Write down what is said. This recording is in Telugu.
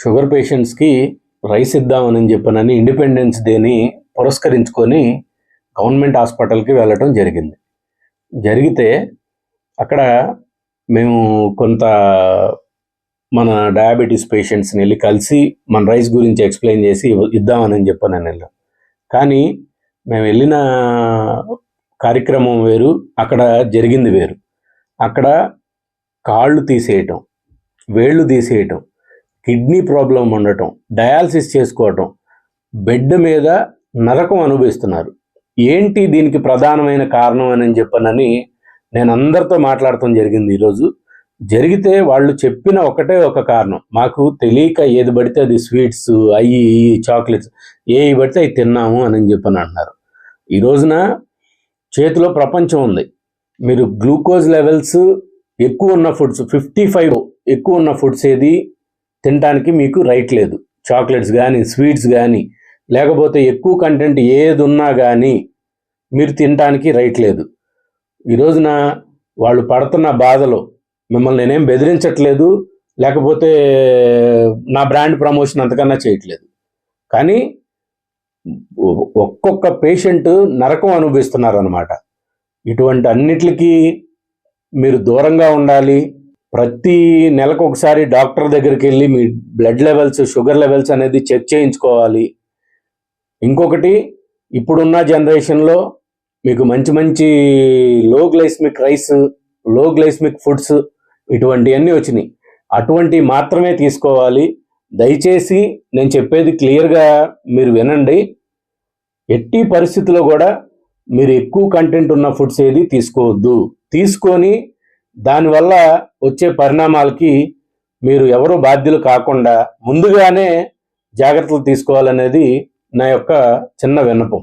షుగర్ పేషెంట్స్కి రైస్ ఇద్దామని చెప్పనని ఇండిపెండెన్స్ డేని పురస్కరించుకొని గవర్నమెంట్ హాస్పిటల్కి వెళ్ళటం జరిగితే అక్కడ మేము కొంత మన డయాబెటీస్ పేషెంట్స్ని వెళ్ళి కలిసి మన రైస్ గురించి ఎక్స్ప్లెయిన్ చేసి ఇద్దామని చెప్పని వెళ్ళాం. కానీ మేము వెళ్ళిన కార్యక్రమం వేరు, అక్కడ జరిగింది వేరు. అక్కడ కాళ్ళు తీసేయటం, వేళ్ళు తీసేయటం, కిడ్నీ ప్రాబ్లం ఉండటం, డయాలసిస్ చేసుకోవటం, బెడ్ మీద నరకం అనుభవిస్తున్నారు. ఏంటి దీనికి ప్రధానమైన కారణం అని చెప్పనని నేను అందరితో మాట్లాడటం జరిగింది. ఈరోజు జరిగితే వాళ్ళు చెప్పిన ఒకటే ఒక కారణం, మాకు తెలియక ఏది పడితే అది స్వీట్స్, అవి చాక్లెట్స్ ఏవి పడితే అవి తిన్నాము అని చెప్పని అంటున్నారు. ఈ రోజున చేతిలో ప్రపంచం ఉంది. మీరు గ్లూకోజ్ లెవెల్స్ ఎక్కువ ఉన్న ఫుడ్స్ 55 ఎక్కువ ఉన్న ఫుడ్స్ ఏది తినడానికి మీకు రైట్ లేదు. చాక్లెట్స్ కానీ, స్వీట్స్ కానీ, లేకపోతే ఎక్కువ కంటెంట్ ఏది ఉన్నా కానీ మీరు తినడానికి రైట్ లేదు. ఈ రోజున వాళ్ళు పడుతున్న బాధలో మిమ్మల్ని నేనేం బెదిరించట్లేదు, లేకపోతే నా బ్రాండ్ ప్రమోషన్ అంతకన్నా చేయట్లేదు. కానీ ఒక్కొక్క పేషెంట్ నరకం అనుభవిస్తున్నారు అన్నమాట. ఇటువంటి అన్నిటికీ మీరు దూరంగా ఉండాలి. ప్రతి నెలకు ఒకసారి డాక్టర్ దగ్గరికి వెళ్ళి మీ బ్లడ్ లెవెల్స్, షుగర్ లెవెల్స్ అనేది చెక్ చేయించుకోవాలి. ఇంకొకటి, ఇప్పుడున్న జనరేషన్లో మీకు మంచి మంచి లో గ్లైస్మిక్ రైస్, లో గ్లైస్మిక్ ఫుడ్స్ ఇటువంటివన్నీ వచ్చినాయి. అటువంటివి మాత్రమే తీసుకోవాలి. దయచేసి నేను చెప్పేది క్లియర్గా మీరు వినండి. ఎట్టి పరిస్థితుల్లో కూడా మీరు ఎక్కువ కంటెంట్ ఉన్న ఫుడ్స్ ఏది తీసుకోవద్దు. తీసుకొని దానివల్ల వచ్చే పరిణామాలకి మీరు ఎవరు బాధ్యులు కాకుండా ముందుగానే జాగ్రత్తలు తీసుకోవాలనేది నా యొక్క చిన్న విన్నపం.